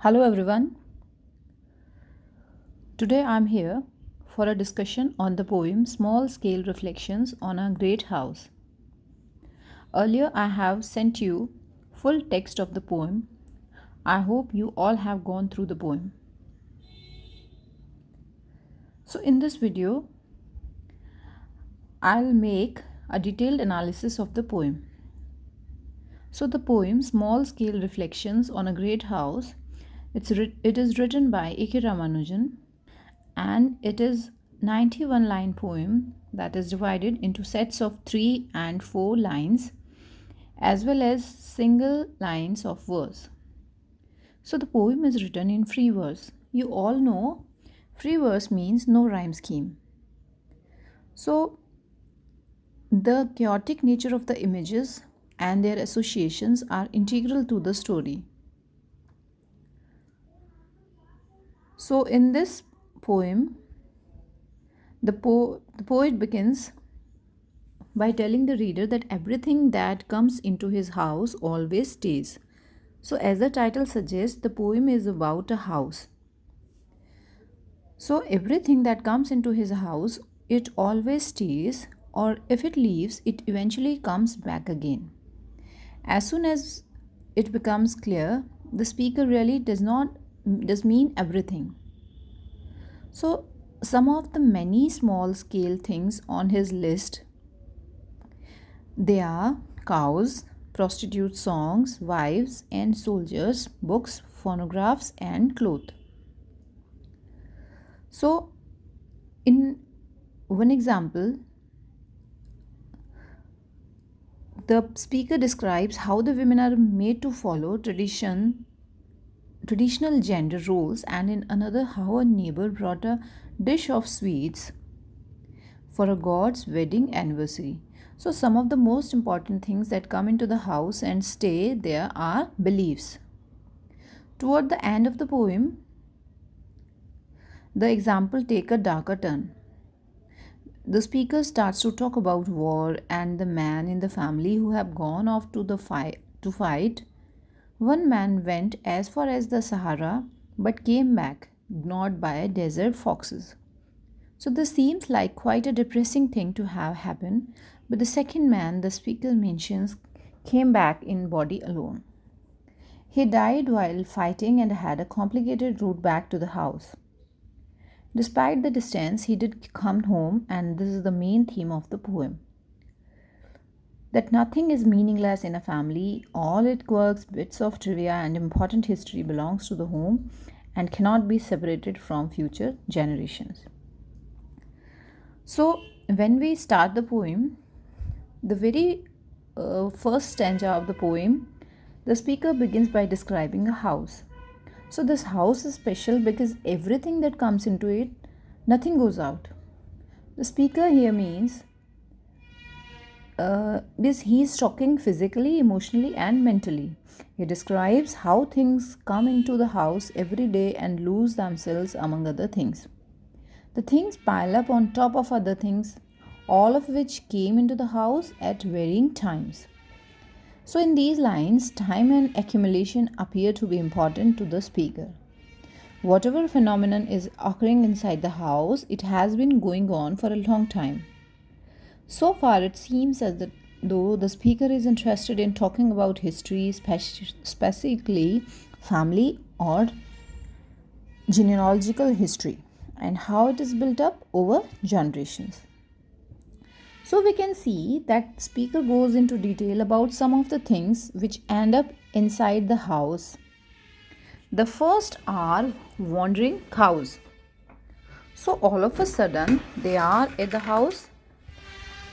Hello everyone. Today I'm here for a discussion on the poem Small Scale Reflections on a Great House. Earlier I have sent you full text of the poem. I hope you all have gone through the poem. So in this video I'll make a detailed analysis of the poem. So the poem Small Scale Reflections on a Great House it is written by A.K. Ramanujan and it is 91 line poem that is divided into sets of 3 and 4 lines as well as single lines of verse. So the poem is written in free verse. You all know free verse means no rhyme scheme. So the chaotic nature of the images and their associations are integral to the story. So in this poem the poet begins by telling the reader that everything that comes into his house always stays. So, as the title suggests, the poem is about a house. So, everything that comes into his house, it always stays, or if it leaves, it eventually comes back again. As soon as it becomes clear, the speaker really does mean everything. So, some of the many small scale things on his list, they are cows, prostitute songs, wives and soldiers, books, phonographs, and clothes. So, in one example, the speaker describes how the women are made to follow traditional gender roles, and in another, how a neighbor brought a dish of sweets for a god's wedding anniversary. So, some of the most important things that come into the house and stay there are beliefs. Toward the end of the poem, the example take a darker turn. The speaker starts to talk about war and the man in the family who have gone off to fight. One man went as far as the Sahara but came back, ignored by desert foxes. So this seems like quite a depressing thing to have happen, but the second man the speaker mentions came back in body alone. He died while fighting and had a complicated route back to the house. Despite the distance, he did come home, and this is the main theme of the poem. That nothing is meaningless in a family, all its quirks, bits of trivia, and important history belongs to the home and cannot be separated from future generations. So, when we start the poem, the very first stanza of the poem, the speaker begins by describing a house. So, this house is special because everything that comes into it, nothing goes out. The speaker here means he is talking physically, emotionally, and mentally. He describes how things come into the house every day and lose themselves among other things. The things pile up on top of other things, all of which came into the house at varying times. So, in these lines, time and accumulation appear to be important to the speaker. Whatever phenomenon is occurring inside the house, it has been going on for a long time. So far, it seems as though the speaker is interested in talking about history, specifically family or genealogical history, and how it is built up over generations. So we can see that speaker goes into detail about some of the things which end up inside the house. The first are wandering cows. So all of a sudden they are at the house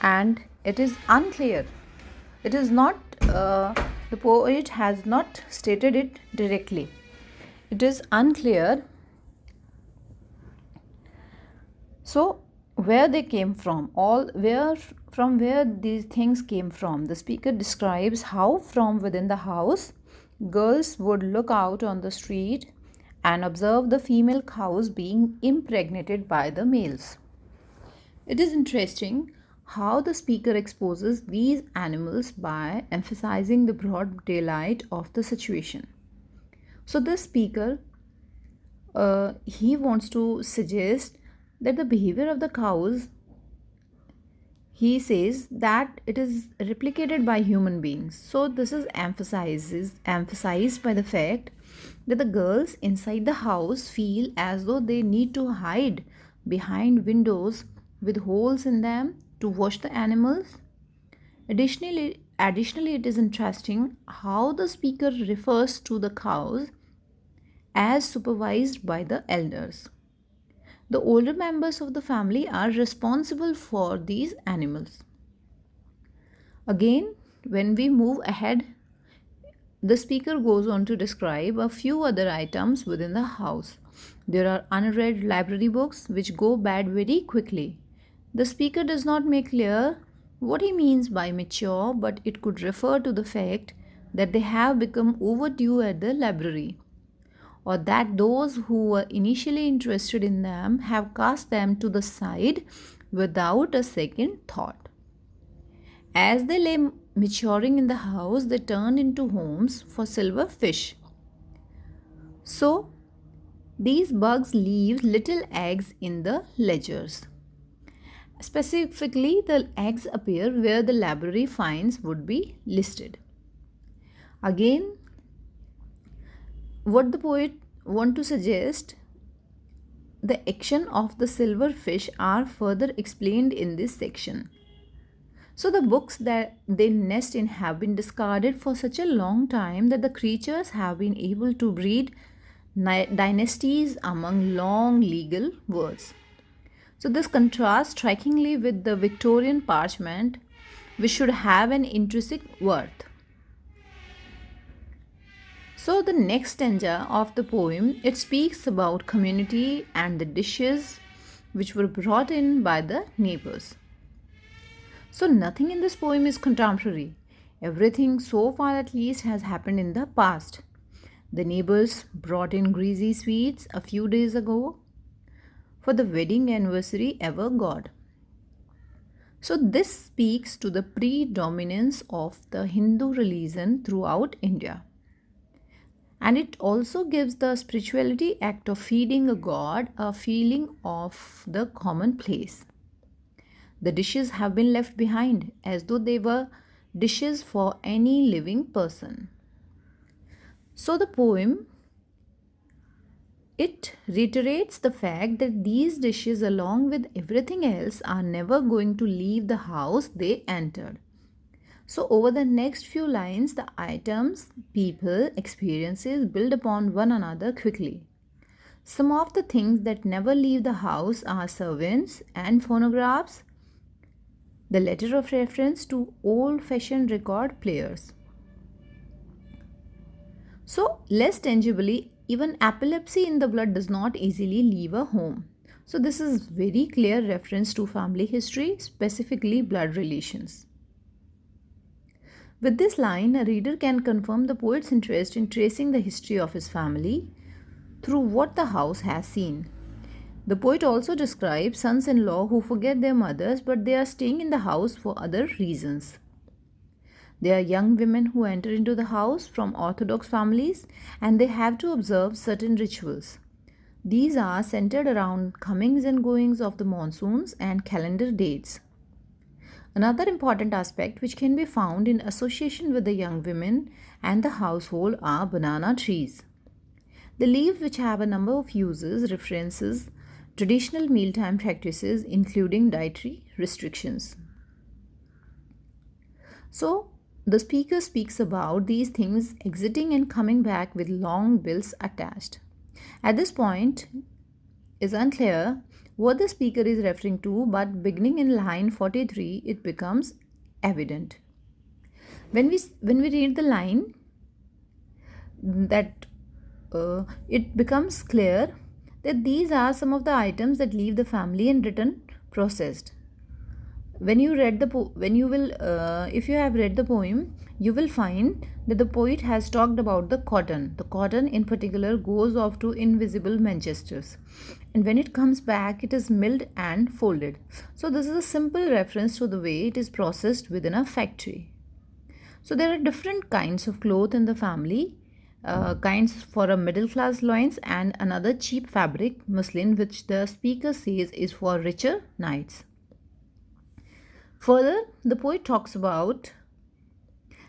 and it is unclear. It is not, the poet has not stated it directly. It is unclear. So where they came from, where these things came from. The speaker describes how from within the house girls would look out on the street and observe the female cows being impregnated by the males. It is interesting how the speaker exposes these animals by emphasizing the broad daylight of the situation. So the speaker he wants to suggest that the behavior of the cows, he says that it is replicated by human beings. So this is emphasized by the fact that the girls inside the house feel as though they need to hide behind windows with holes in them to watch the animals. Additionally, it is interesting how the speaker refers to the cows as supervised by the elders. The older members of the family are responsible for these animals. Again, when we move ahead, the speaker goes on to describe a few other items within the house. There are unread library books which go bad very quickly. The speaker does not make clear what he means by mature, but it could refer to the fact that they have become overdue at the library, or that those who were initially interested in them have cast them to the side without a second thought. As they lay maturing in the house, they turned into homes for silver fish. So, these bugs leave little eggs in the ledgers. Specifically, the eggs appear where the library finds would be listed. Again, what the poet want to suggest, the action of the silver fish are further explained in this section. So the books that they nest in have been discarded for such a long time that the creatures have been able to breed dynasties among long legal words. So this contrasts strikingly with the Victorian parchment, which should have an intrinsic worth. So the next stanza of the poem, it speaks about community and the dishes which were brought in by the neighbors. So nothing in this poem is contemporary. Everything so far at least has happened in the past. The neighbors brought in greasy sweets a few days ago for the wedding anniversary ever God. So this speaks to the predominance of the Hindu religion throughout India. And it also gives the spirituality act of feeding a god a feeling of the commonplace. The dishes have been left behind as though they were dishes for any living person. So the poem, it reiterates the fact that these dishes along with everything else are never going to leave the house they entered. So over the next few lines, the items, people, experiences build upon one another quickly. Some of the things that never leave the house are servants and phonographs, the letter of reference to old-fashioned record players. So less tangibly, even epilepsy in the blood does not easily leave a home. So this is very clear reference to family history, specifically blood relations. With this line, a reader can confirm the poet's interest in tracing the history of his family through what the house has seen. The poet also describes sons in law who forget their mothers but they are staying in the house for other reasons. They are young women who enter into the house from orthodox families and they have to observe certain rituals. These are centered around comings and goings of the monsoons and calendar dates. Another important aspect which can be found in association with the young women and the household are banana trees. The leaves, which have a number of uses, references traditional mealtime practices, including dietary restrictions. So, the speaker speaks about these things exiting and coming back with long bills attached. At this point, is unclear what the speaker is referring to, but beginning in line 43, it becomes evident. When we read the line, that it becomes clear that these are some of the items that leave the family and return processed. When you read the if you have read the poem, you will find that the poet has talked about the cotton. The cotton in particular goes off to invisible Manchesters, and when it comes back, it is milled and folded. So this is a simple reference to the way it is processed within a factory. So there are different kinds of cloth in the family, kinds for a middle class loins, and another cheap fabric, muslin, which the speaker says is for richer knights. Further, the poet talks about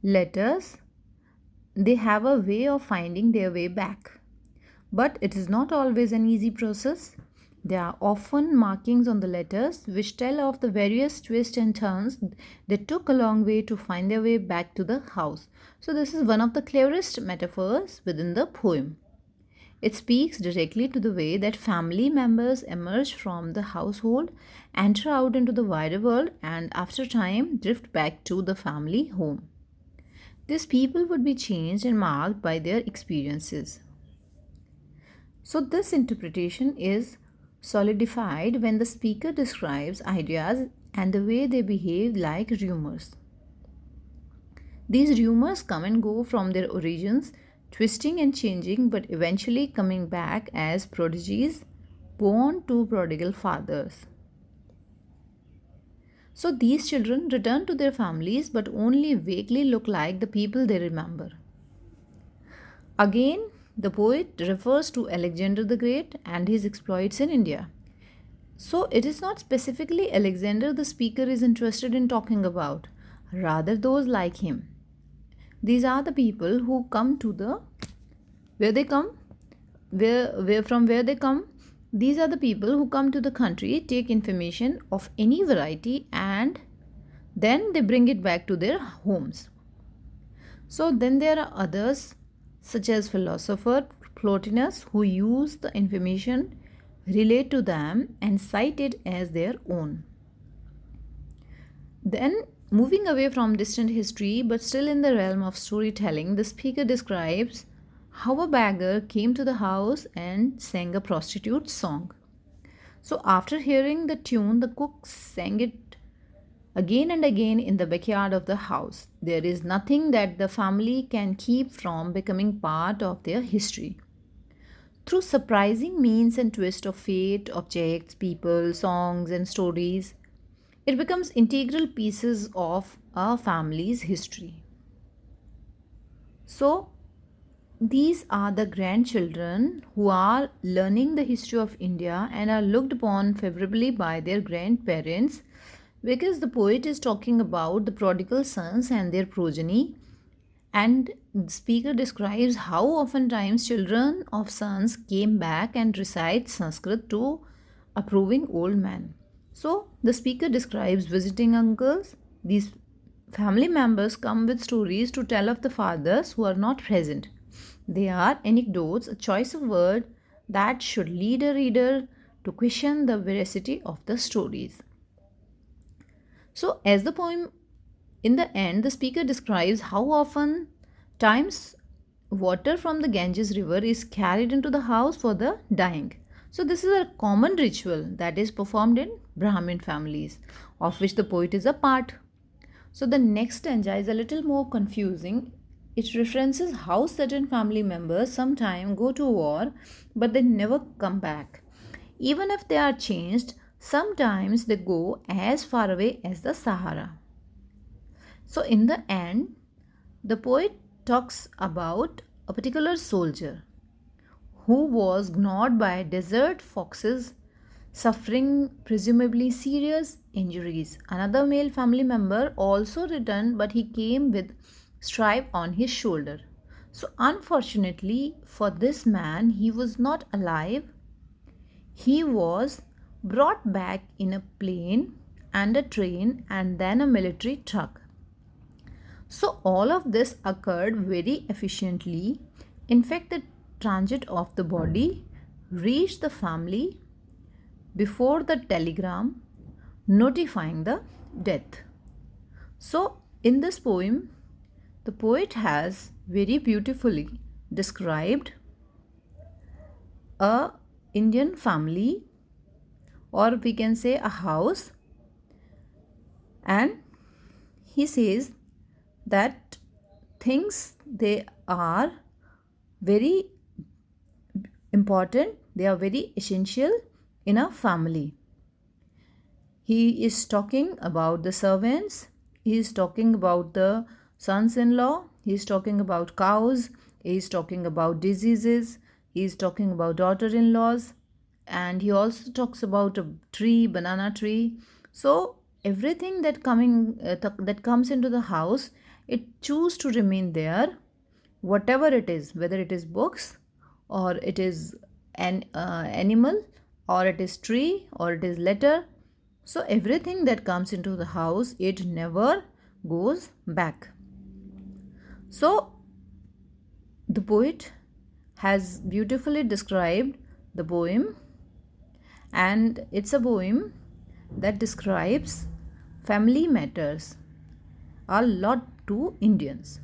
letters. They have a way of finding their way back. But it is not always an easy process. There are often markings on the letters which tell of the various twists and turns they took a long way to find their way back to the house. So, this is one of the cleverest metaphors within the poem. It speaks directly to the way that family members emerge from the household, enter out into the wider world, and after time drift back to the family home. These people would be changed and marked by their experiences. So, this interpretation is solidified when the speaker describes ideas and the way they behave like rumors. These rumors come and go from their origins, twisting and changing, but eventually coming back as prodigies born to prodigal fathers. So, these children return to their families but only vaguely look like the people they remember. Again, the poet refers to Alexander the Great and his exploits in India. So, it is not specifically Alexander the speaker is interested in talking about, rather, those like him. These are the people who come to the where they come, where they come. These are the people who come to the country, take information of any variety, and then they bring it back to their homes. So, then there are others such as philosopher Plotinus who use the information relate to them and cite it as their own. Then, moving away from distant history but still in the realm of storytelling, the speaker describes how a beggar came to the house and sang a prostitute's song. So, after hearing the tune, the cook sang it again and again in the backyard of the house. There is nothing that the family can keep from becoming part of their history. Through surprising means and twists of fate, objects, people, songs, and stories, it becomes integral pieces of a family's history. So, these are the grandchildren who are learning the history of India and are looked upon favorably by their grandparents, because the poet is talking about the prodigal sons and their progeny, and the speaker describes how oftentimes children of sons came back and recite Sanskrit to approving old men. So the speaker describes visiting uncles. These family members come with stories to tell of the fathers who are not present. They are anecdotes, a choice of word that should lead a reader to question the veracity of the stories. So, as the poem in the end, the speaker describes how often times water from the Ganges river is carried into the house for the dying. So, this is a common ritual that is performed in Brahmin families, of which the poet is a part. So, the next stanza is a little more confusing. It references how certain family members sometimes go to war but they never come back. Even if they are changed, sometimes they go as far away as the Sahara. So, in the end, the poet talks about a particular soldier who was gnawed by desert foxes, suffering presumably serious injuries. Another male family member also returned, but he came with stripe on his shoulder. So, unfortunately for this man, he was not alive. He was brought back in a plane and a train and then a military truck. So, all of this occurred very efficiently. In fact, the transit of the body reached the family before the telegram notifying the death. So, in this poem, the poet has very beautifully described a Indian family, or we can say a house, and he says that things they are very important, they are very essential in a family. He is talking about the servants, he is talking about the sons in law, he is talking about cows, He is talking about diseases, he is talking about daughter-in-laws, and he also talks about a tree, banana tree. So everything that comes into the house, it choose to remain there, whatever it is, whether it is books, or it is an animal, or it is tree, or it is letter. So everything that comes into the house, it never goes back. So the poet has beautifully described the poem, and it's a poem that describes family matters a lot to Indians.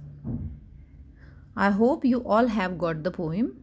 I hope you all have got the poem.